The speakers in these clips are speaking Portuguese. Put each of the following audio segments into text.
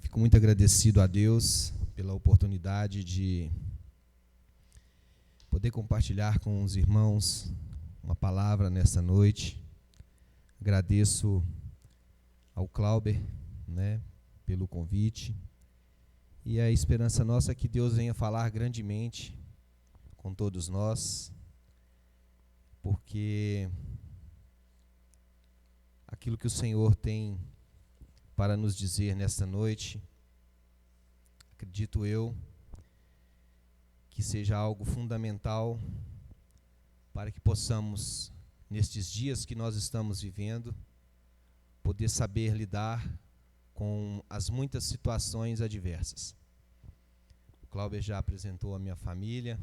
Fico muito agradecido a Deus pela oportunidade de poder compartilhar com os irmãos uma palavra nesta noite. Agradeço ao Clauber, pelo convite. E a esperança nossa é que Deus venha falar grandemente com todos nós, porque aquilo que o Senhor tem para nos dizer nesta noite, acredito eu, que seja algo fundamental para que possamos, nestes dias que nós estamos vivendo, poder saber lidar com as muitas situações adversas. O Cláudio já apresentou a minha família,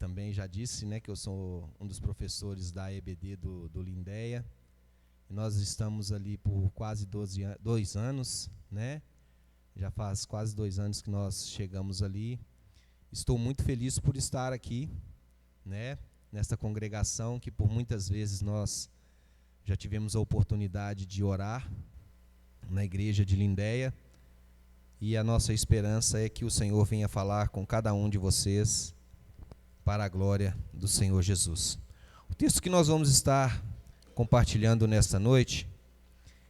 também já disse que eu sou um dos professores da EBD do Lindéia. Nós estamos ali por quase 2 anos, Já faz quase 2 anos que nós chegamos ali. Estou muito feliz por estar aqui, nesta congregação que por muitas vezes nós já tivemos a oportunidade de orar na igreja de Lindéia. E a nossa esperança é que o Senhor venha falar com cada um de vocês para a glória do Senhor Jesus. O texto que nós vamos estar compartilhando nesta noite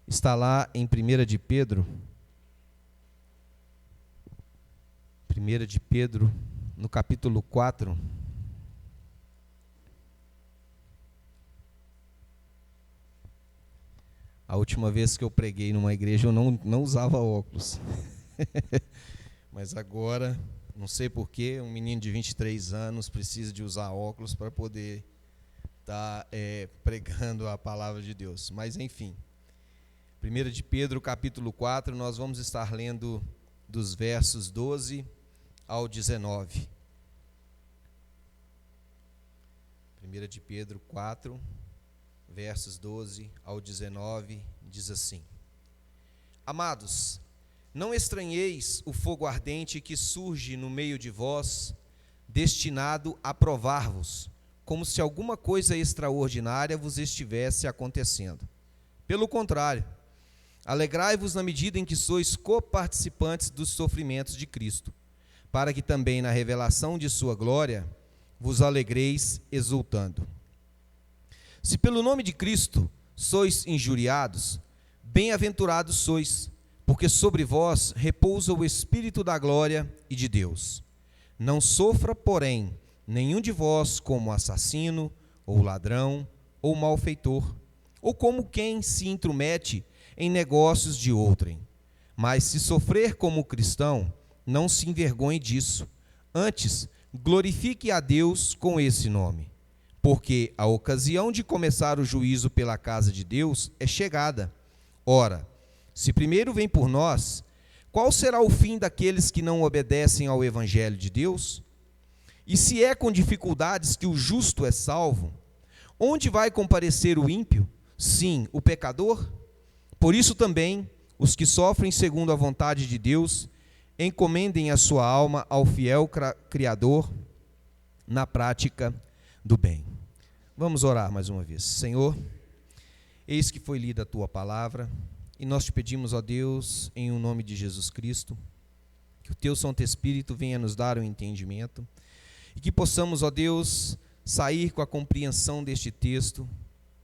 está lá em 1 de Pedro, no capítulo 4. A última vez que eu preguei numa igreja eu não usava óculos. Mas agora, não sei porquê, um menino de 23 anos precisa de usar óculos para poder estar pregando a palavra de Deus. Mas enfim, 1 de Pedro, capítulo 4, nós vamos estar lendo dos versos 12 ao 19. 1 de Pedro 4, versos 12 ao 19, diz assim: Amados, não estranheis o fogo ardente que surge no meio de vós, destinado a provar-vos, como se alguma coisa extraordinária vos estivesse acontecendo. Pelo contrário, alegrai-vos na medida em que sois coparticipantes dos sofrimentos de Cristo, para que também na revelação de sua glória vos alegreis exultando. Se pelo nome de Cristo sois injuriados, bem-aventurados sois, porque sobre vós repousa o Espírito da glória e de Deus. Não sofra, porém, nenhum de vós como assassino, ou ladrão, ou malfeitor, ou como quem se intromete em negócios de outrem. Mas se sofrer como cristão, não se envergonhe disso. Antes, glorifique a Deus com esse nome. Porque a ocasião de começar o juízo pela casa de Deus é chegada. Ora, se primeiro vem por nós, qual será o fim daqueles que não obedecem ao Evangelho de Deus? E se é com dificuldades que o justo é salvo, onde vai comparecer o ímpio? Sim, o pecador? Por isso também, os que sofrem segundo a vontade de Deus, encomendem a sua alma ao fiel Criador na prática do bem. Vamos orar mais uma vez. Senhor, eis que foi lida a Tua palavra, e nós te pedimos, ó Deus, em o nome de Jesus Cristo, que o Teu Santo Espírito venha nos dar o entendimento, e que possamos, ó Deus, sair com a compreensão deste texto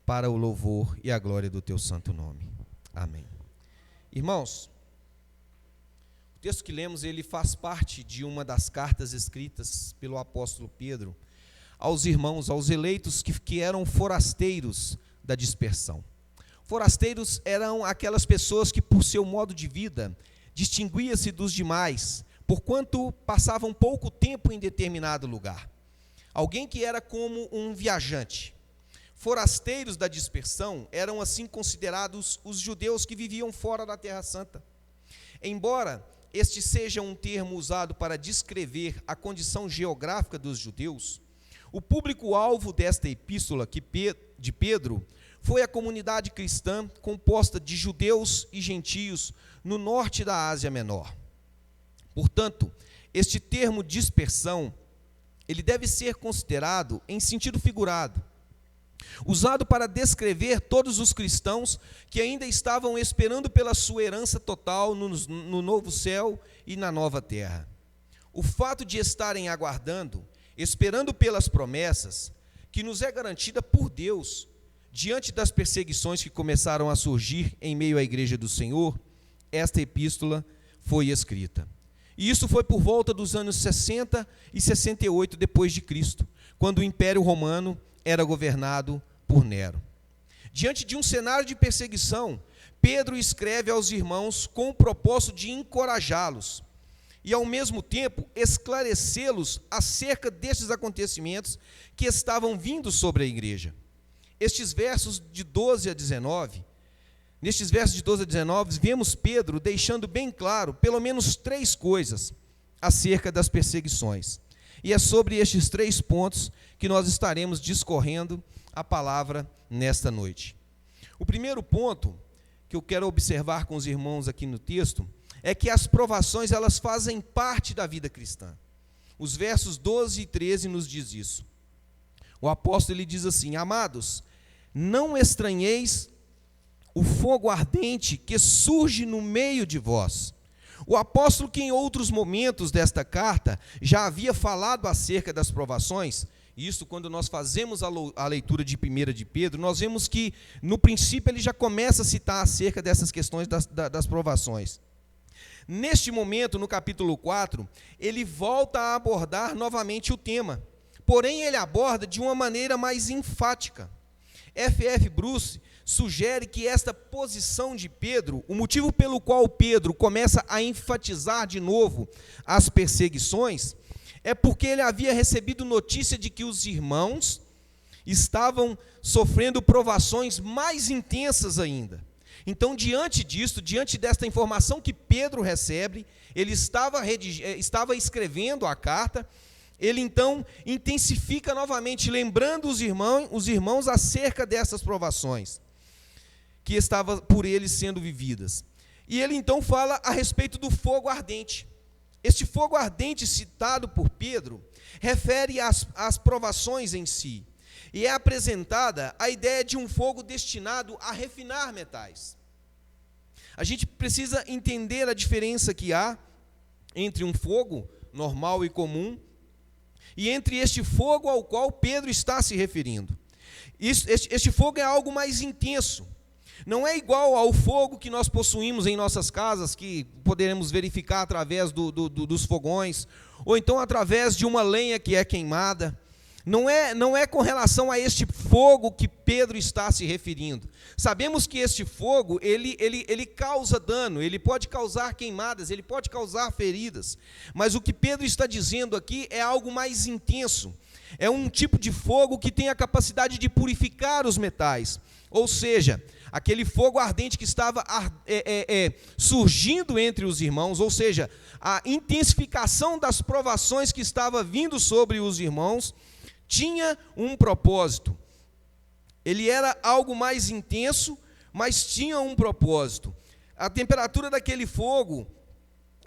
para o louvor e a glória do Teu santo nome. Amém. Irmãos, o texto que lemos, ele faz parte de uma das cartas escritas pelo apóstolo Pedro aos irmãos, aos eleitos que eram forasteiros da dispersão. Forasteiros eram aquelas pessoas que, por seu modo de vida, distinguia-se dos demais, porquanto passavam pouco tempo em determinado lugar. Alguém que era como um viajante. Forasteiros da dispersão eram assim considerados os judeus que viviam fora da Terra Santa. Embora este seja um termo usado para descrever a condição geográfica dos judeus, o público-alvo desta epístola de Pedro foi a comunidade cristã composta de judeus e gentios no norte da Ásia Menor. Portanto, este termo dispersão, ele deve ser considerado em sentido figurado, usado para descrever todos os cristãos que ainda estavam esperando pela sua herança total no novo céu e na nova terra. O fato de estarem aguardando, esperando pelas promessas, que nos é garantida por Deus, diante das perseguições que começaram a surgir em meio à igreja do Senhor, esta epístola foi escrita. E isso foi por volta dos anos 60 e 68 depois de Cristo, quando o Império Romano era governado por Nero. Diante de um cenário de perseguição, Pedro escreve aos irmãos com o propósito de encorajá-los e, ao mesmo tempo, esclarecê-los acerca destes acontecimentos que estavam vindo sobre a igreja. Nestes versos de 12 a 19, vemos Pedro deixando bem claro pelo menos 3 coisas acerca das perseguições. E é sobre estes 3 pontos que nós estaremos discorrendo a palavra nesta noite. O primeiro ponto que eu quero observar com os irmãos aqui no texto é que as provações, elas fazem parte da vida cristã. Os versos 12 e 13 nos diz isso. O apóstolo ele diz assim: amados, não estranheis o fogo ardente que surge no meio de vós. O apóstolo, que em outros momentos desta carta já havia falado acerca das provações, isso quando nós fazemos a leitura de 1 de Pedro, nós vemos que no princípio ele já começa a citar acerca dessas questões das provações. Neste momento, no capítulo 4, ele volta a abordar novamente o tema, porém ele aborda de uma maneira mais enfática. F.F. Bruce sugere que esta posição de Pedro, o motivo pelo qual Pedro começa a enfatizar de novo as perseguições, é porque ele havia recebido notícia de que os irmãos estavam sofrendo provações mais intensas ainda. Então, diante disto, diante desta informação que Pedro recebe, ele estava escrevendo a carta, ele então intensifica novamente, lembrando os irmãos acerca dessas provações que estavam por eles sendo vividas. E ele então fala a respeito do fogo ardente. Este fogo ardente citado por Pedro refere às provações em si, e é apresentada a ideia de um fogo destinado a refinar metais. A gente precisa entender a diferença que há entre um fogo normal e comum e entre este fogo ao qual Pedro está se referindo. Este fogo é algo mais intenso. Não é igual ao fogo que nós possuímos em nossas casas, que poderemos verificar através dos fogões, ou então através de uma lenha que é queimada. Não é com relação a este fogo que Pedro está se referindo. Sabemos que este fogo, ele causa dano, ele pode causar queimadas, ele pode causar feridas. Mas o que Pedro está dizendo aqui é algo mais intenso. É um tipo de fogo que tem a capacidade de purificar os metais. Ou seja, aquele fogo ardente que estava surgindo entre os irmãos, ou seja, a intensificação das provações que estava vindo sobre os irmãos, tinha um propósito. Ele era algo mais intenso, mas tinha um propósito. A temperatura daquele fogo,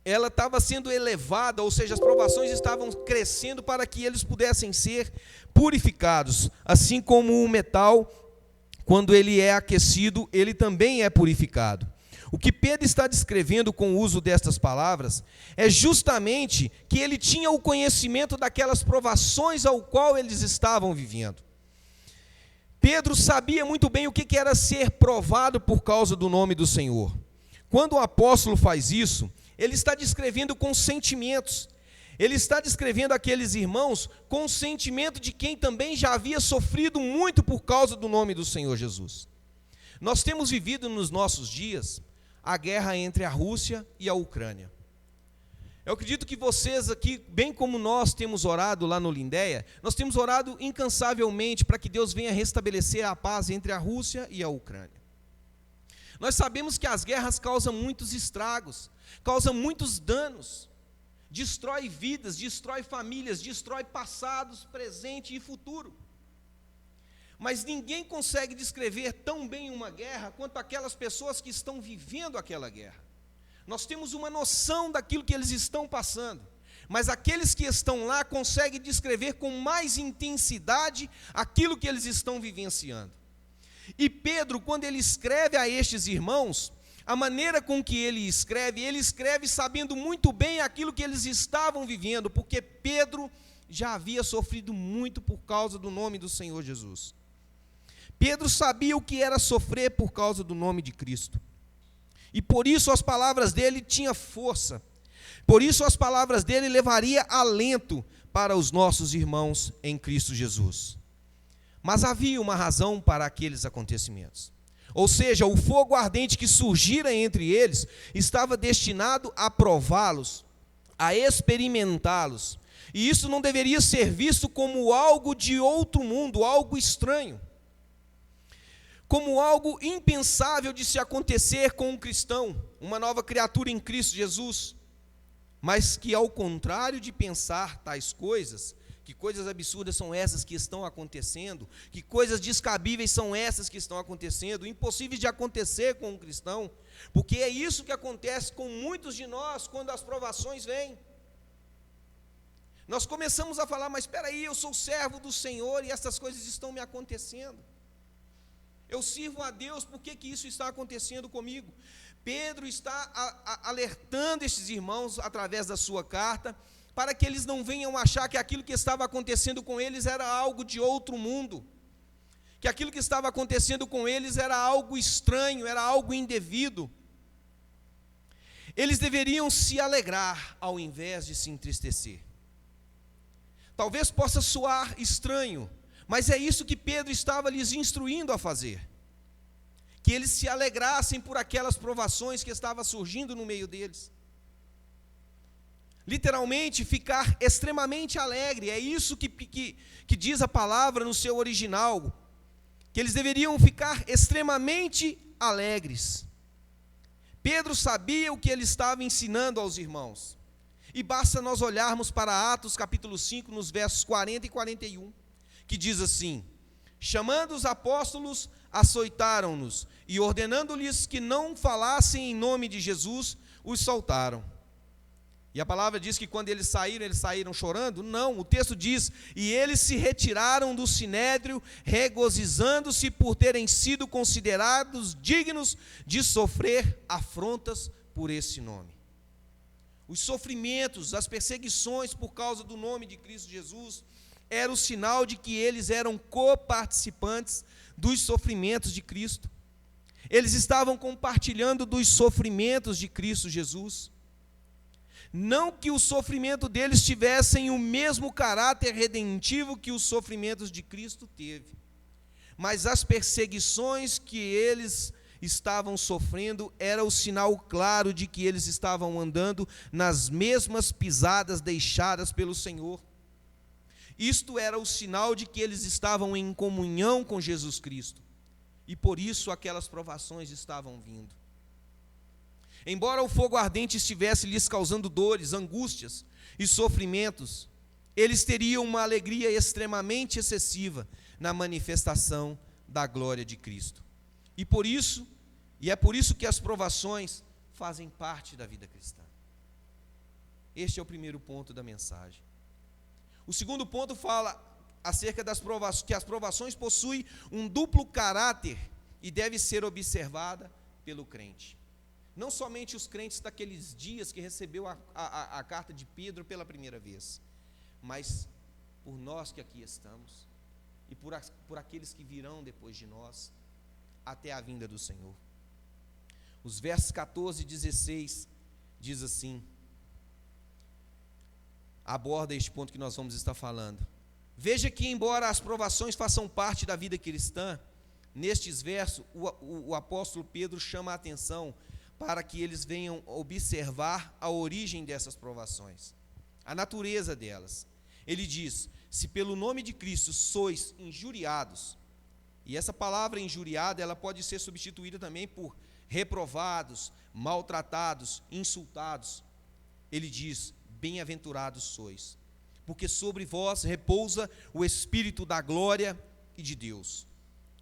ela estava sendo elevada, ou seja, as provações estavam crescendo para que eles pudessem ser purificados, assim como o metal, quando ele é aquecido, ele também é purificado. O que Pedro está descrevendo com o uso destas palavras é justamente que ele tinha o conhecimento daquelas provações ao qual eles estavam vivendo. Pedro sabia muito bem o que era ser provado por causa do nome do Senhor. Quando o apóstolo faz isso, ele está descrevendo com sentimentos. Ele está descrevendo aqueles irmãos com o sentimento de quem também já havia sofrido muito por causa do nome do Senhor Jesus. Nós temos vivido nos nossos dias a guerra entre a Rússia e a Ucrânia. Eu acredito que vocês aqui, bem como nós temos orado lá no Lindéia, nós temos orado incansavelmente para que Deus venha restabelecer a paz entre a Rússia e a Ucrânia. Nós sabemos que as guerras causam muitos estragos, causam muitos danos, destrói vidas, destrói famílias, destrói passados, presente e futuro. Mas ninguém consegue descrever tão bem uma guerra quanto aquelas pessoas que estão vivendo aquela guerra. Nós temos uma noção daquilo que eles estão passando. mas aqueles que estão lá conseguem descrever com mais intensidade aquilo que eles estão vivenciando. E Pedro, quando ele escreve a estes irmãos, a maneira com que ele escreve sabendo muito bem aquilo que eles estavam vivendo, porque Pedro já havia sofrido muito por causa do nome do Senhor Jesus. Pedro sabia o que era sofrer por causa do nome de Cristo. E por isso as palavras dele tinham força. Por isso as palavras dele levariam alento para os nossos irmãos em Cristo Jesus. Mas havia uma razão para aqueles acontecimentos. Ou seja, o fogo ardente que surgira entre eles estava destinado a prová-los, a experimentá-los. E isso não deveria ser visto como algo de outro mundo, algo estranho. Como algo impensável de se acontecer com um cristão, uma nova criatura em Cristo Jesus. Mas que, ao contrário de pensar tais coisas, que coisas absurdas são essas que estão acontecendo, que coisas descabíveis são essas que estão acontecendo, impossíveis de acontecer com um cristão, porque é isso que acontece com muitos de nós quando as provações vêm. Nós começamos a falar, mas espera aí, eu sou servo do Senhor e essas coisas estão me acontecendo. Eu sirvo a Deus, por que isso está acontecendo comigo? Pedro está alertando estes irmãos através da sua carta, para que eles não venham achar que aquilo que estava acontecendo com eles era algo de outro mundo, que aquilo que estava acontecendo com eles era algo estranho, era algo indevido. Eles deveriam se alegrar ao invés de se entristecer. Talvez possa soar estranho, mas é isso que Pedro estava lhes instruindo a fazer. Que eles se alegrassem por aquelas provações que estavam surgindo no meio deles. Literalmente, ficar extremamente alegre, é isso que diz a palavra no seu original, que eles deveriam ficar extremamente alegres. Pedro sabia o que ele estava ensinando aos irmãos, e basta nós olharmos para Atos capítulo 5, nos versos 40 e 41, que diz assim: chamando os apóstolos, açoitaram-nos, e ordenando-lhes que não falassem em nome de Jesus, os soltaram. E a palavra diz que quando eles saíram chorando? Não, o texto diz, e eles se retiraram do sinédrio, regozijando-se por terem sido considerados dignos de sofrer afrontas por esse nome. Os sofrimentos, as perseguições por causa do nome de Cristo Jesus, era o sinal de que eles eram coparticipantes dos sofrimentos de Cristo. Eles estavam compartilhando dos sofrimentos de Cristo Jesus. Não que o sofrimento deles tivessem o mesmo caráter redentivo que os sofrimentos de Cristo teve, mas as perseguições que eles estavam sofrendo era o sinal claro de que eles estavam andando nas mesmas pisadas deixadas pelo Senhor. Isto era o sinal de que eles estavam em comunhão com Jesus Cristo, e por isso aquelas provações estavam vindo. Embora o fogo ardente estivesse lhes causando dores, angústias e sofrimentos, eles teriam uma alegria extremamente excessiva na manifestação da glória de Cristo. E é por isso que as provações fazem parte da vida cristã. Este é o primeiro ponto da mensagem. O segundo ponto fala acerca das provações, que as provações possuem um duplo caráter e deve ser observada pelo crente. Não somente os crentes daqueles dias que recebeu a carta de Pedro pela primeira vez, mas por nós que aqui estamos e por aqueles que virão depois de nós, até a vinda do Senhor. Os versos 14 e 16 diz assim, aborda este ponto que nós vamos estar falando. Veja que, embora as provações façam parte da vida cristã, nestes versos o apóstolo Pedro chama a atenção para que eles venham observar a origem dessas provações, a natureza delas. Ele diz, se pelo nome de Cristo sois injuriados, e essa palavra injuriada, ela pode ser substituída também por reprovados, maltratados, insultados. Ele diz, bem-aventurados sois, porque sobre vós repousa o Espírito da glória e de Deus.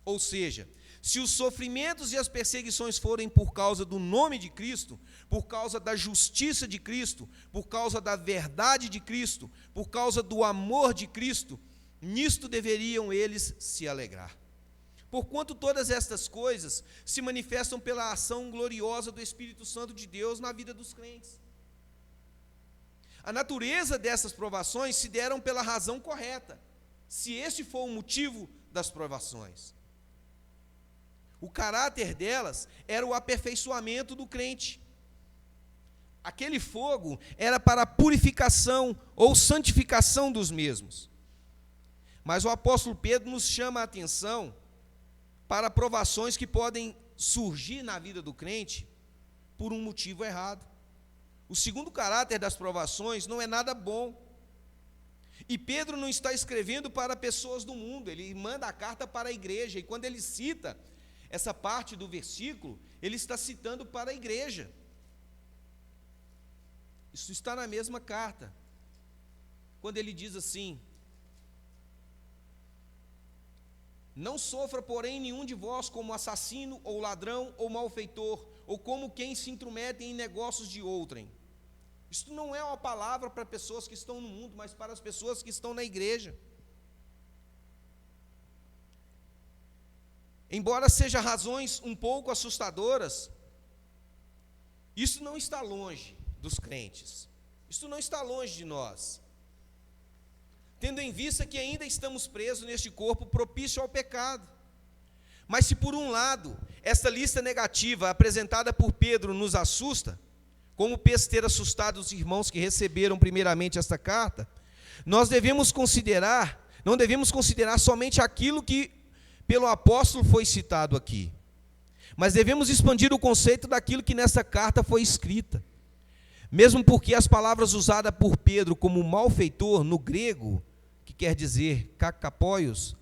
Ou seja, Se os sofrimentos e as perseguições forem por causa do nome de Cristo, por causa da justiça de Cristo, por causa da verdade de Cristo, por causa do amor de Cristo, nisto deveriam eles se alegrar. Porquanto todas estas coisas se manifestam pela ação gloriosa do Espírito Santo de Deus na vida dos crentes. A natureza dessas provações se deram pela razão correta, se este for o motivo das provações. O caráter delas era o aperfeiçoamento do crente. Aquele fogo era para a purificação ou santificação dos mesmos. Mas o apóstolo Pedro nos chama a atenção para provações que podem surgir na vida do crente por um motivo errado. O segundo caráter das provações não é nada bom. E Pedro não está escrevendo para pessoas do mundo, ele manda a carta para a igreja, e quando ele cita essa parte do versículo, ele está citando para a igreja. Isso está na mesma carta. Quando ele diz assim: não sofra, porém, nenhum de vós como assassino, ou ladrão, ou malfeitor, ou como quem se intromete em negócios de outrem. Isso não é uma palavra para pessoas que estão no mundo, mas para as pessoas que estão na igreja. Embora sejam razões um pouco assustadoras, isso não está longe dos crentes. Isso não está longe de nós. Tendo em vista que ainda estamos presos neste corpo propício ao pecado. Mas se por um lado, esta lista negativa apresentada por Pedro nos assusta, como pensa ter assustado os irmãos que receberam primeiramente esta carta, não devemos considerar somente aquilo que pelo apóstolo foi citado aqui, mas devemos expandir o conceito daquilo que nessa carta foi escrita, mesmo porque as palavras usadas por Pedro como malfeitor no grego, que quer dizer kakopóios,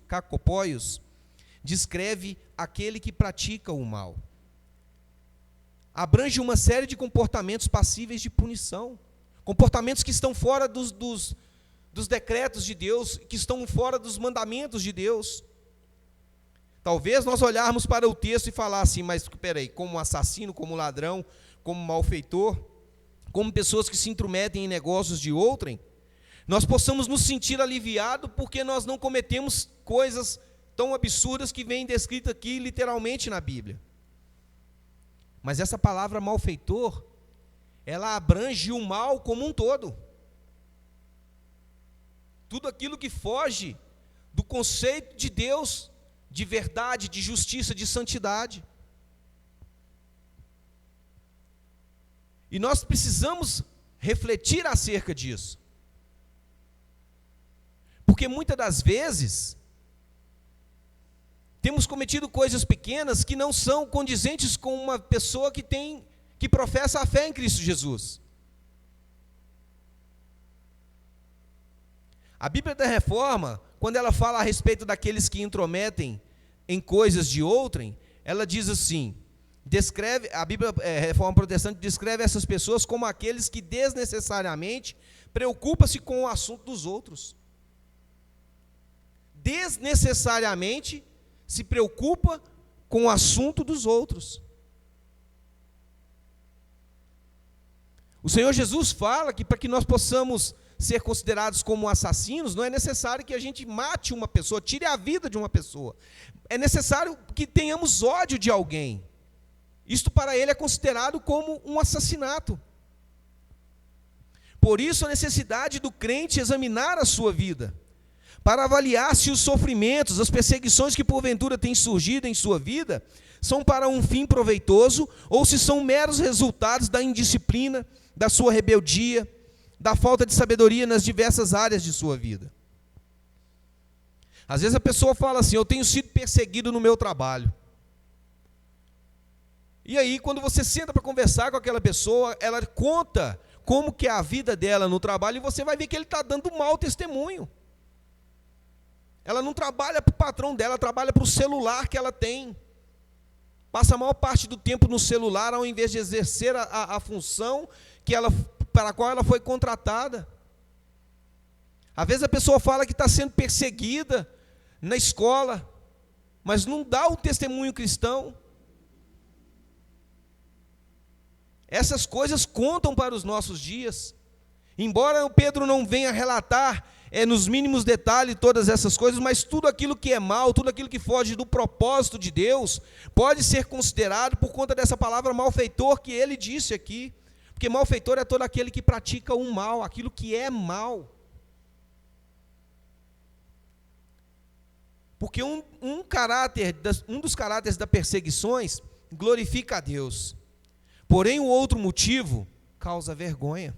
descreve aquele que pratica o mal. Abrange uma série de comportamentos passíveis de punição, comportamentos que estão fora dos decretos de Deus, que estão fora dos mandamentos de Deus. Talvez nós olharmos para o texto e falar assim, mas espera aí, como assassino, como ladrão, como malfeitor, como pessoas que se intrometem em negócios de outrem, nós possamos nos sentir aliviados porque nós não cometemos coisas tão absurdas que vêm descritas aqui literalmente na Bíblia. Mas essa palavra malfeitor, ela abrange o mal como um todo. Tudo aquilo que foge do conceito de Deus, de verdade, de justiça, de santidade. E nós precisamos refletir acerca disso. Porque muitas das vezes temos cometido coisas pequenas que não são condizentes com uma pessoa que professa a fé em Cristo Jesus. A Bíblia da Reforma, quando ela fala a respeito daqueles que intrometem em coisas de outrem, ela diz assim, a Bíblia Reforma Protestante descreve essas pessoas como aqueles que desnecessariamente preocupam-se com o assunto dos outros. Desnecessariamente se preocupa com o assunto dos outros. O Senhor Jesus fala que para que nós possamos ser considerados como assassinos, não é necessário que a gente mate uma pessoa, tire a vida de uma pessoa. É necessário que tenhamos ódio de alguém. Isto para ele é considerado como um assassinato. Por isso a necessidade do crente examinar a sua vida, para avaliar se os sofrimentos, as perseguições que porventura têm surgido em sua vida, são para um fim proveitoso, ou se são meros resultados da indisciplina, da sua rebeldia, da falta de sabedoria nas diversas áreas de sua vida. Às vezes a pessoa fala assim, eu tenho sido perseguido no meu trabalho. E aí, quando você senta para conversar com aquela pessoa, ela conta como que é a vida dela no trabalho, e você vai ver que ele está dando mau testemunho. Ela não trabalha para o patrão dela, ela trabalha para o celular que ela tem. Passa a maior parte do tempo no celular, ao invés de exercer a função para a qual ela foi contratada. Às vezes a pessoa fala que está sendo perseguida na escola, mas não dá o testemunho cristão. Essas coisas contam para os nossos dias. Embora o Pedro não venha relatar nos mínimos detalhes todas essas coisas, mas tudo aquilo que é mal, tudo aquilo que foge do propósito de Deus, pode ser considerado por conta dessa palavra malfeitor que ele disse aqui. Porque malfeitor é todo aquele que pratica o mal, aquilo que é mal. Porque um dos caráteres das perseguições glorifica a Deus. Porém, o outro motivo causa vergonha.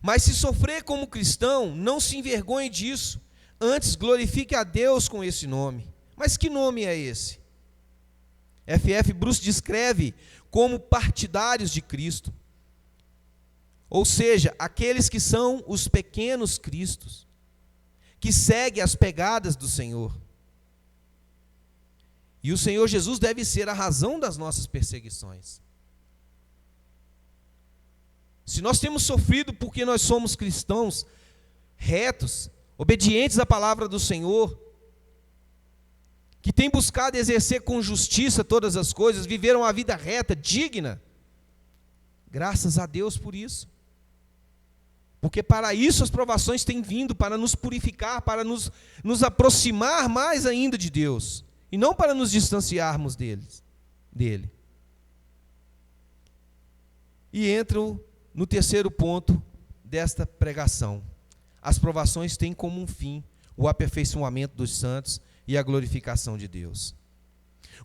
Mas se sofrer como cristão, não se envergonhe disso. Antes, glorifique a Deus com esse nome. Mas que nome é esse? F.F. Bruce descreve como partidários de Cristo. Ou seja, aqueles que são os pequenos cristos, que seguem as pegadas do Senhor. E o Senhor Jesus deve ser a razão das nossas perseguições. Se nós temos sofrido porque nós somos cristãos retos, obedientes à palavra do Senhor, que têm buscado exercer com justiça todas as coisas, viveram a vida reta, digna, graças a Deus por isso. Porque para isso as provações têm vindo, para nos purificar, para nos aproximar mais ainda de Deus, e não para nos distanciarmos dele. E entro no terceiro ponto desta pregação. As provações têm como um fim o aperfeiçoamento dos santos e a glorificação de Deus.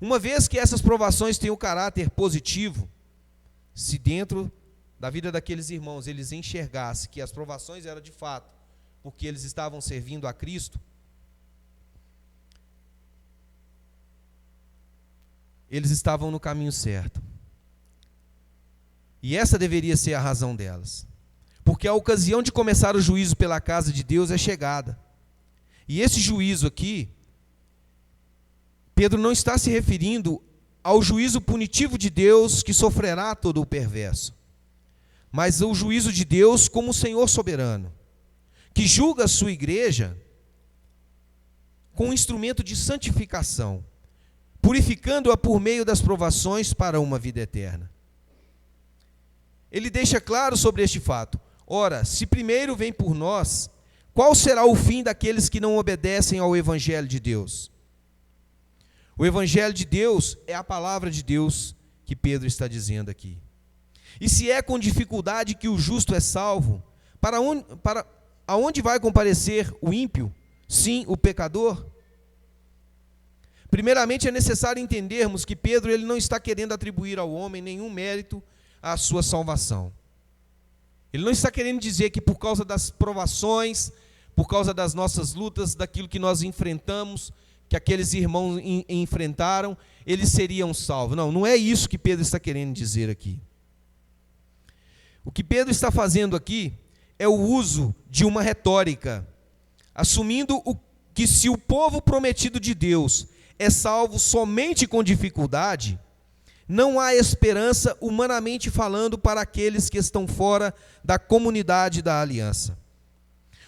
Uma vez que essas provações têm o caráter positivo, se dentro da vida daqueles irmãos eles enxergassem que as provações eram de fato porque eles estavam servindo a Cristo, eles estavam no caminho certo. E essa deveria ser a razão delas. Porque a ocasião de começar o juízo pela casa de Deus é chegada. E esse juízo aqui, Pedro não está se referindo ao juízo punitivo de Deus que sofrerá todo o perverso, mas ao juízo de Deus como Senhor soberano, que julga a sua igreja com um instrumento de santificação, purificando-a por meio das provações para uma vida eterna. Ele deixa claro sobre este fato. Ora, se primeiro vem por nós, qual será o fim daqueles que não obedecem ao Evangelho de Deus? O Evangelho de Deus é a palavra de Deus que Pedro está dizendo aqui. E se é com dificuldade que o justo é salvo, aonde vai comparecer o ímpio? Sim, o pecador? Primeiramente é necessário entendermos que Pedro ele não está querendo atribuir ao homem nenhum mérito à sua salvação. Ele não está querendo dizer que por causa das provações, por causa das nossas lutas, daquilo que nós enfrentamos, que aqueles irmãos enfrentaram, eles seriam salvos. Não, não é isso que Pedro está querendo dizer aqui. O que Pedro está fazendo aqui é o uso de uma retórica, assumindo que se o povo prometido de Deus é salvo somente com dificuldade, não há esperança, humanamente falando, para aqueles que estão fora da comunidade da aliança.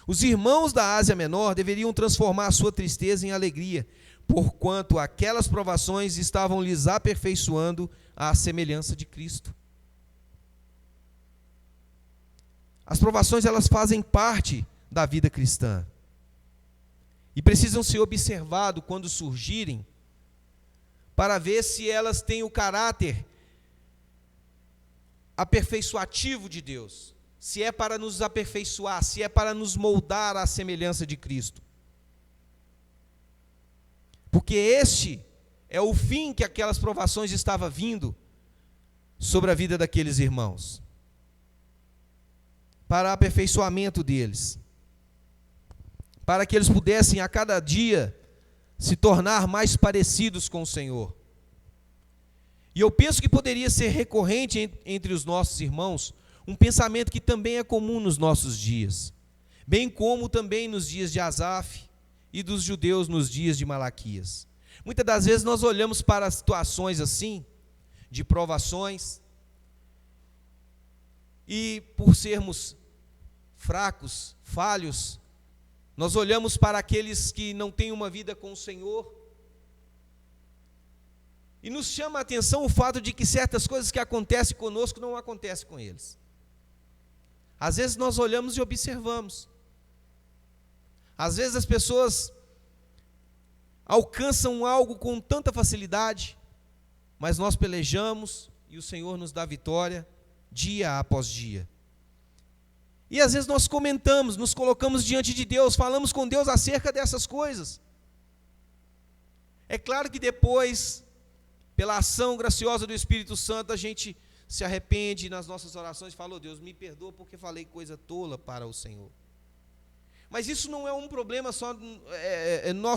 Os irmãos da Ásia Menor deveriam transformar a sua tristeza em alegria, porquanto aquelas provações estavam lhes aperfeiçoando à semelhança de Cristo. As provações, elas fazem parte da vida cristã e precisam ser observadas quando surgirem, para ver se elas têm o caráter aperfeiçoativo de Deus, se é para nos aperfeiçoar, se é para nos moldar à semelhança de Cristo. Porque este é o fim que aquelas provações estavam vindo sobre a vida daqueles irmãos, para aperfeiçoamento deles, para que eles pudessem a cada dia se tornar mais parecidos com o Senhor. E eu penso que poderia ser recorrente entre os nossos irmãos um pensamento que também é comum nos nossos dias, bem como também nos dias de Asaf e dos judeus nos dias de Malaquias. Muitas das vezes nós olhamos para situações assim, de provações, e por sermos fracos, falhos, Nós olhamos para aqueles que não têm uma vida com o Senhor, e nos chama a atenção o fato de que certas coisas que acontecem conosco não acontecem com eles. Às vezes nós olhamos e observamos. Às vezes as pessoas alcançam algo com tanta facilidade, mas nós pelejamos e o Senhor nos dá vitória dia após dia. E às vezes nós comentamos, nos colocamos diante de Deus, falamos com Deus acerca dessas coisas. É claro que depois, pela ação graciosa do Espírito Santo, a gente se arrepende nas nossas orações e fala: oh, Deus, me perdoa porque falei coisa tola para o Senhor. Mas isso não é um problema só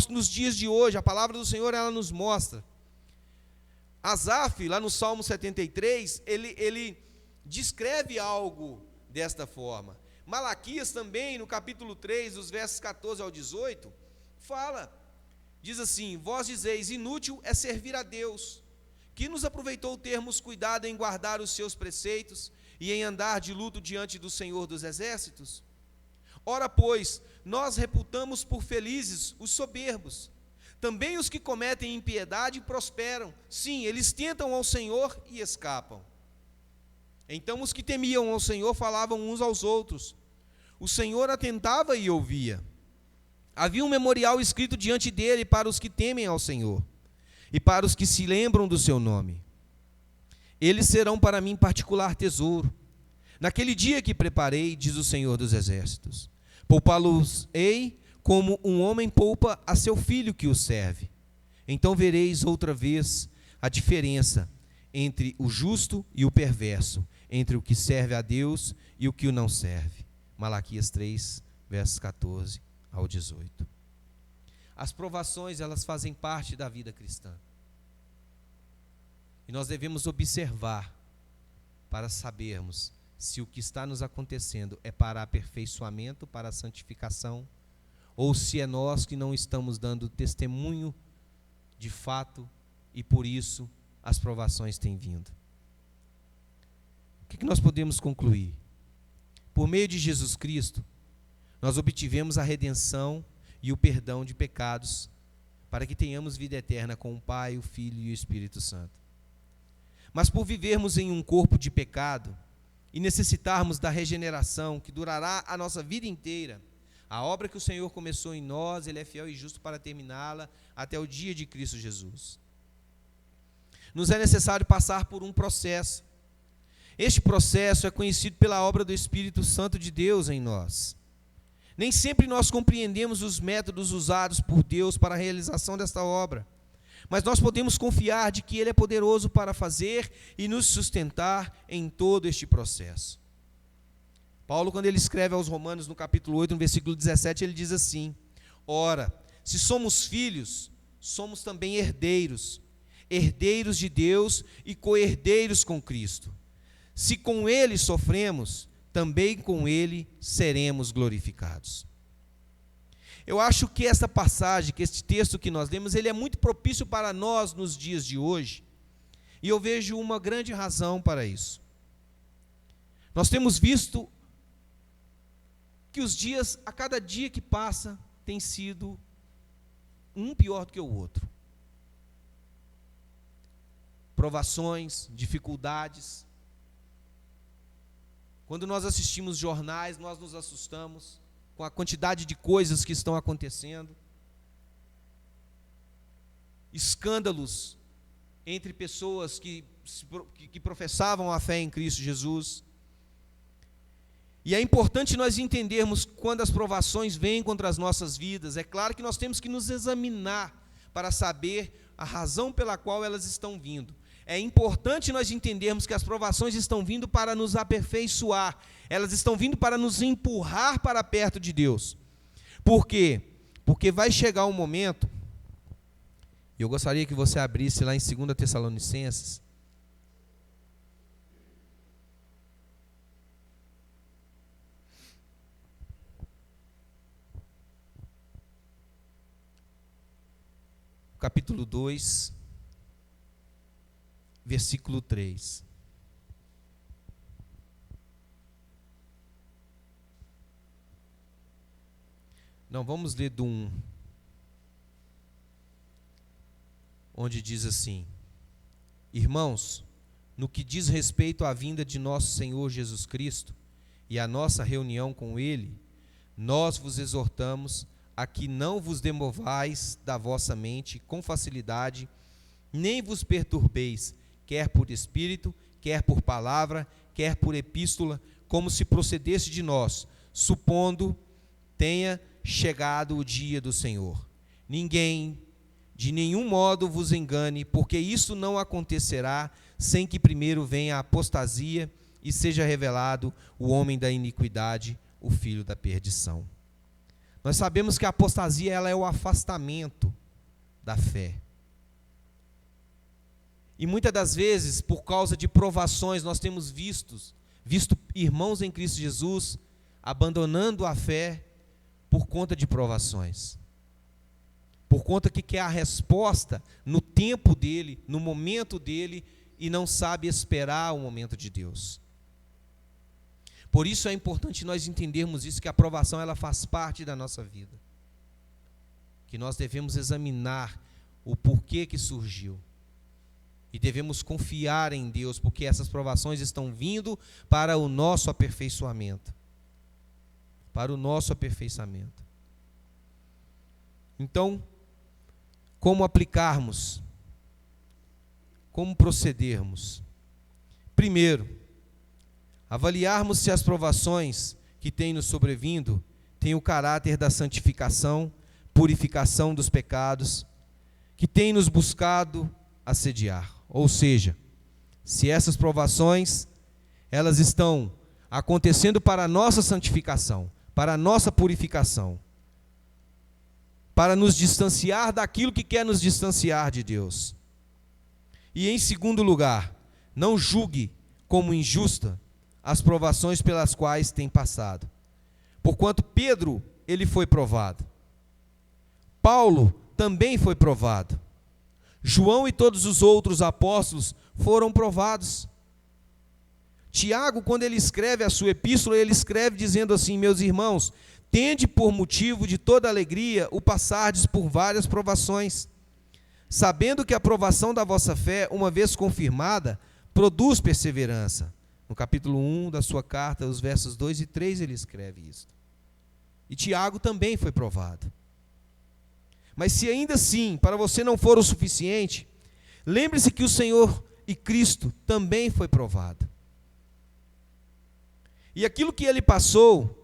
nos dias de hoje. A palavra do Senhor, ela nos mostra. Asaf, lá no Salmo 73, ele descreve algo desta forma. Malaquias também, no capítulo 3, dos versos 14 ao 18, diz assim: vós dizeis, inútil é servir a Deus, que nos aproveitou termos cuidado em guardar os seus preceitos e em andar de luto diante do Senhor dos exércitos? Ora, pois, nós reputamos por felizes os soberbos. Também os que cometem impiedade prosperam. Sim, eles tentam ao Senhor e escapam. Então os que temiam ao Senhor falavam uns aos outros. O Senhor atentava e ouvia. Havia um memorial escrito diante dele para os que temem ao Senhor e para os que se lembram do seu nome. Eles serão para mim particular tesouro. Naquele dia que preparei, diz o Senhor dos exércitos, poupá-los-ei como um homem poupa a seu filho que o serve. Então vereis outra vez a diferença entre o justo e o perverso, entre o que serve a Deus e o que o não serve. Malaquias 3, versos 14 ao 18. As provações, elas fazem parte da vida cristã. E nós devemos observar para sabermos se o que está nos acontecendo é para aperfeiçoamento, para a santificação, ou se é nós que não estamos dando testemunho de fato e por isso as provações têm vindo. O que nós podemos concluir? Por meio de Jesus Cristo, nós obtivemos a redenção e o perdão de pecados para que tenhamos vida eterna com o Pai, o Filho e o Espírito Santo. Mas por vivermos em um corpo de pecado e necessitarmos da regeneração que durará a nossa vida inteira, a obra que o Senhor começou em nós, Ele é fiel e justo para terminá-la até o dia de Cristo Jesus. Nos é necessário passar por um processo. Este processo é conhecido pela obra do Espírito Santo de Deus em nós. Nem sempre nós compreendemos os métodos usados por Deus para a realização desta obra, mas nós podemos confiar de que Ele é poderoso para fazer e nos sustentar em todo este processo. Paulo, quando ele escreve aos Romanos, no capítulo 8, no versículo 17, ele diz assim: ora, se somos filhos, somos também herdeiros, herdeiros de Deus e co-herdeiros com Cristo. Se com Ele sofremos, também com Ele seremos glorificados. Eu acho que esta passagem, que este texto que nós lemos, ele é muito propício para nós nos dias de hoje, e eu vejo uma grande razão para isso. Nós temos visto que os dias, a cada dia que passa, tem sido um pior do que o outro. Provações, dificuldades. Quando nós assistimos jornais, nós nos assustamos com a quantidade de coisas que estão acontecendo. Escândalos entre pessoas que professavam a fé em Cristo Jesus. E é importante nós entendermos quando as provações vêm contra as nossas vidas. É claro que nós temos que nos examinar para saber a razão pela qual elas estão vindo. É importante nós entendermos que as provações estão vindo para nos aperfeiçoar. Elas estão vindo para nos empurrar para perto de Deus. Por quê? Porque vai chegar um momento, e eu gostaria que você abrisse lá em 2 Tessalonicenses, capítulo 2, versículo 3. Não, vamos ler do 1. Onde diz assim: Irmãos, no que diz respeito à vinda de nosso Senhor Jesus Cristo e à nossa reunião com Ele, nós vos exortamos a que não vos demovais da vossa mente com facilidade, nem vos perturbeis, quer por espírito, quer por palavra, quer por epístola, como se procedesse de nós, supondo tenha chegado o dia do Senhor. Ninguém, de nenhum modo, vos engane, porque isso não acontecerá sem que primeiro venha a apostasia e seja revelado o homem da iniquidade, o filho da perdição. Nós sabemos que a apostasia ela é o afastamento da fé. E muitas das vezes, por causa de provações, nós temos visto irmãos em Cristo Jesus abandonando a fé por conta de provações. Por conta que quer a resposta no tempo dele, no momento dele, e não sabe esperar o momento de Deus. Por isso é importante nós entendermos isso, que a provação ela faz parte da nossa vida. Que nós devemos examinar o porquê que surgiu. E devemos confiar em Deus, porque essas provações estão vindo para o nosso aperfeiçoamento. Para o nosso aperfeiçoamento. Então, como aplicarmos? Como procedermos? Primeiro, avaliarmos se as provações que têm nos sobrevindo têm o caráter da santificação, purificação dos pecados, que têm nos buscado assediar. Ou seja, se essas provações, elas estão acontecendo para a nossa santificação, para a nossa purificação, para nos distanciar daquilo que quer nos distanciar de Deus. E em segundo lugar, não julgue como injusta as provações pelas quais tem passado. Porquanto Pedro, ele foi provado. Paulo também foi provado. João e todos os outros apóstolos foram provados. Tiago, quando ele escreve a sua epístola, ele escreve dizendo assim: meus irmãos, tende por motivo de toda alegria o passardes por várias provações, sabendo que a provação da vossa fé, uma vez confirmada, produz perseverança. No capítulo 1 da sua carta, os versos 2 e 3, ele escreve isso. E Tiago também foi provado. Mas se ainda assim para você não for o suficiente, lembre-se que o Senhor e Cristo também foi provado. E aquilo que ele passou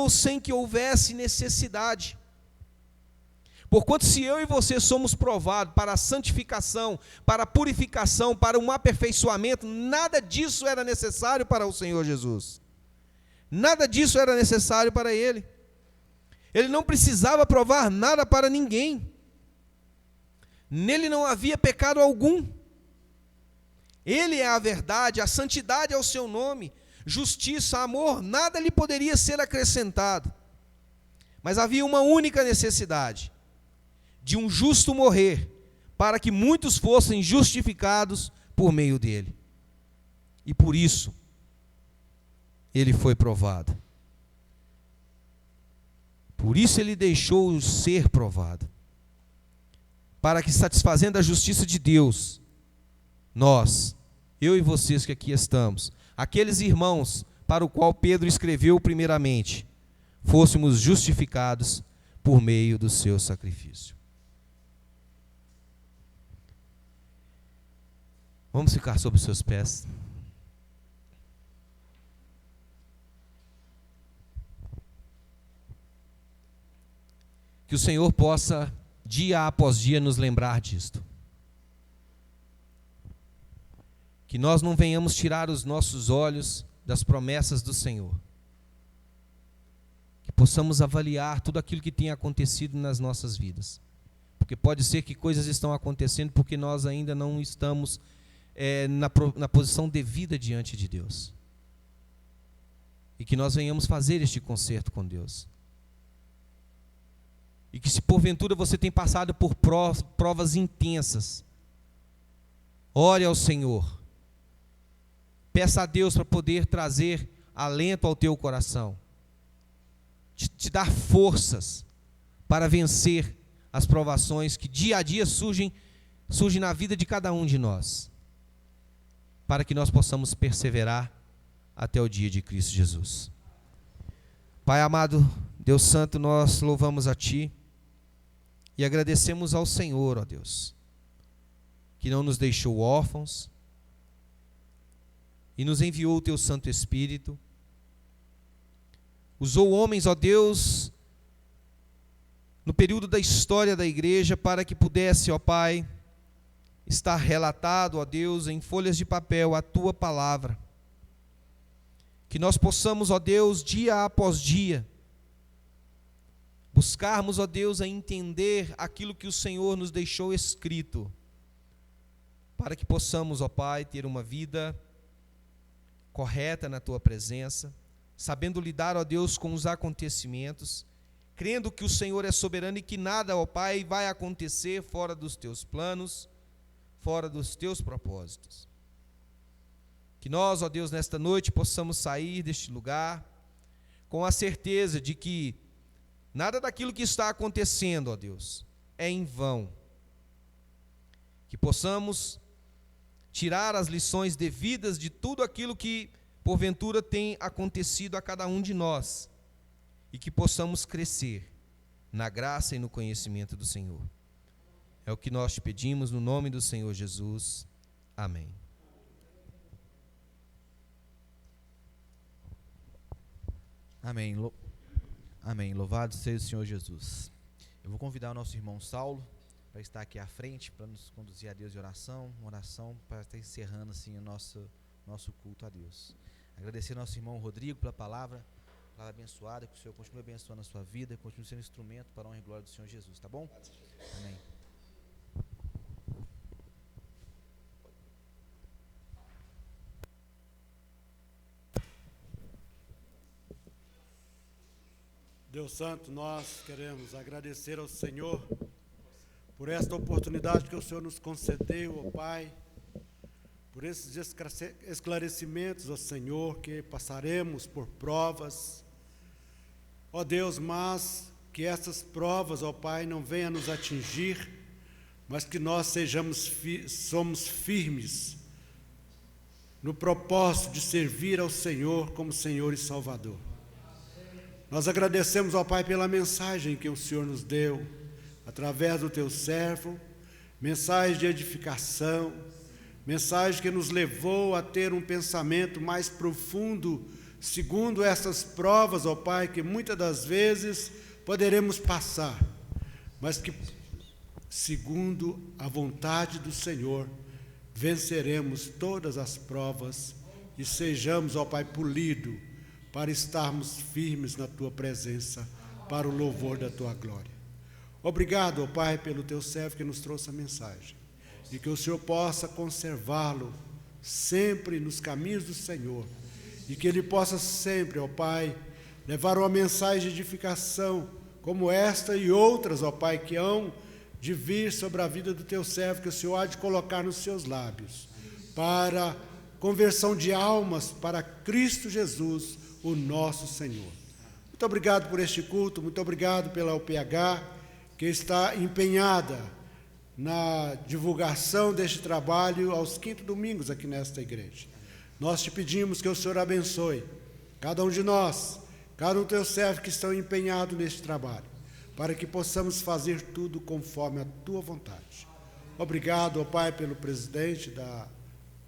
sem que houvesse necessidade. Porquanto se eu e você somos provados para a santificação, para a purificação, para um aperfeiçoamento, nada disso era necessário para o Senhor Jesus. Nada disso era necessário para ele. Ele não precisava provar nada para ninguém. Nele não havia pecado algum. Ele é a verdade, a santidade é o seu nome. Justiça, amor, nada lhe poderia ser acrescentado. Mas havia uma única necessidade: de um justo morrer, para que muitos fossem justificados por meio dele. E por isso, ele foi provado. Por isso ele deixou ser provado. Para que, satisfazendo a justiça de Deus, nós, eu e vocês que aqui estamos, aqueles irmãos para o qual Pedro escreveu primeiramente, fôssemos justificados por meio do seu sacrifício. Vamos ficar sobre os seus pés. Que o Senhor possa, dia após dia, nos lembrar disto. Que nós não venhamos tirar os nossos olhos das promessas do Senhor. Que possamos avaliar tudo aquilo que tem acontecido nas nossas vidas. Porque pode ser que coisas estão acontecendo porque nós ainda não estamos na posição devida diante de Deus. E que nós venhamos fazer este concerto com Deus. E que se porventura você tem passado por provas intensas, ore ao Senhor. Peça a Deus para poder trazer alento ao teu coração. te dar forças para vencer as provações que dia a dia surgem na vida de cada um de nós, para que nós possamos perseverar até o dia de Cristo Jesus. Pai amado, Deus Santo, nós louvamos a Ti e agradecemos ao Senhor, ó Deus, que não nos deixou órfãos e nos enviou o Teu Santo Espírito. Usou homens, ó Deus, no período da história da igreja, para que pudesse, ó Pai, estar relatado, ó Deus, em folhas de papel a Tua palavra. Que nós possamos, ó Deus, dia após dia, buscarmos, ó Deus, a entender aquilo que o Senhor nos deixou escrito, para que possamos, ó Pai, ter uma vida correta na Tua presença, sabendo lidar, ó Deus, com os acontecimentos, crendo que o Senhor é soberano e que nada, ó Pai, vai acontecer fora dos Teus planos, fora dos Teus propósitos. Que nós, ó Deus, nesta noite possamos sair deste lugar com a certeza de que nada daquilo que está acontecendo, ó Deus, é em vão. Que possamos tirar as lições devidas de tudo aquilo que porventura tem acontecido a cada um de nós, e que possamos crescer na graça e no conhecimento do Senhor. É o que nós te pedimos no nome do Senhor Jesus. Amém. Amém. Amém. Louvado seja o Senhor Jesus. Eu vou convidar o nosso irmão Saulo para estar aqui à frente, para nos conduzir a Deus em oração, uma oração para estar encerrando assim o nosso culto a Deus. Agradecer ao nosso irmão Rodrigo pela palavra abençoada, que o Senhor continue abençoando a sua vida, continue sendo instrumento para a honra e glória do Senhor Jesus, tá bom? Amém. Deus Santo, nós queremos agradecer ao Senhor por esta oportunidade que o Senhor nos concedeu, ó Pai, por esses esclarecimentos, ó Senhor, que passaremos por provas, ó Deus, mas que essas provas, ó Pai, não venham nos atingir, mas que nós somos firmes no propósito de servir ao Senhor como Senhor e Salvador. Nós agradecemos, ó Pai, pela mensagem que o Senhor nos deu, através do Teu servo, mensagem de edificação, mensagem que nos levou a ter um pensamento mais profundo, segundo essas provas, ó Pai, que muitas das vezes poderemos passar, mas que, segundo a vontade do Senhor, venceremos todas as provas e sejamos, ó Pai, polidos, para estarmos firmes na Tua presença, para o louvor da Tua glória. Obrigado, ó Pai, pelo Teu servo que nos trouxe a mensagem, e que o Senhor possa conservá-lo sempre nos caminhos do Senhor, e que ele possa sempre, ó Pai, levar uma mensagem de edificação, como esta e outras, ó Pai, que hão de vir sobre a vida do Teu servo, que o Senhor há de colocar nos seus lábios, para conversão de almas para Cristo Jesus, o nosso Senhor. Muito obrigado por este culto, muito obrigado pela UPH, que está empenhada na divulgação deste trabalho aos quintos domingos aqui nesta igreja. Nós te pedimos que o Senhor abençoe cada um de nós, cada um dos teus servos que estão empenhados neste trabalho, para que possamos fazer tudo conforme a Tua vontade. Obrigado, ó Pai, pelo presidente da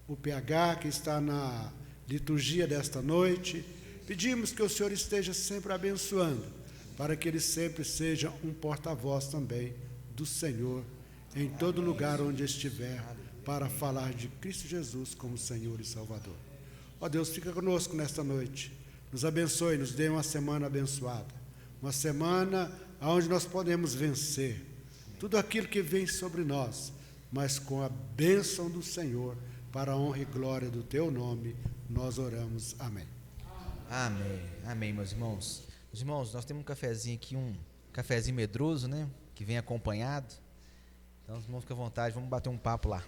UPH, que está na liturgia desta noite. Pedimos que o Senhor esteja sempre abençoando, para que ele sempre seja um porta-voz também do Senhor, em todo lugar onde estiver, para falar de Cristo Jesus como Senhor e Salvador. Ó Deus, fica conosco nesta noite, nos abençoe, nos dê uma semana abençoada, uma semana onde nós podemos vencer tudo aquilo que vem sobre nós, mas com a bênção do Senhor, para a honra e glória do Teu nome, nós oramos. Amém. Amém, amém, meus irmãos. Meus irmãos, nós temos um cafezinho aqui, um cafezinho medroso, né, que vem acompanhado. Então, os irmãos, fiquem à vontade, vamos bater um papo lá.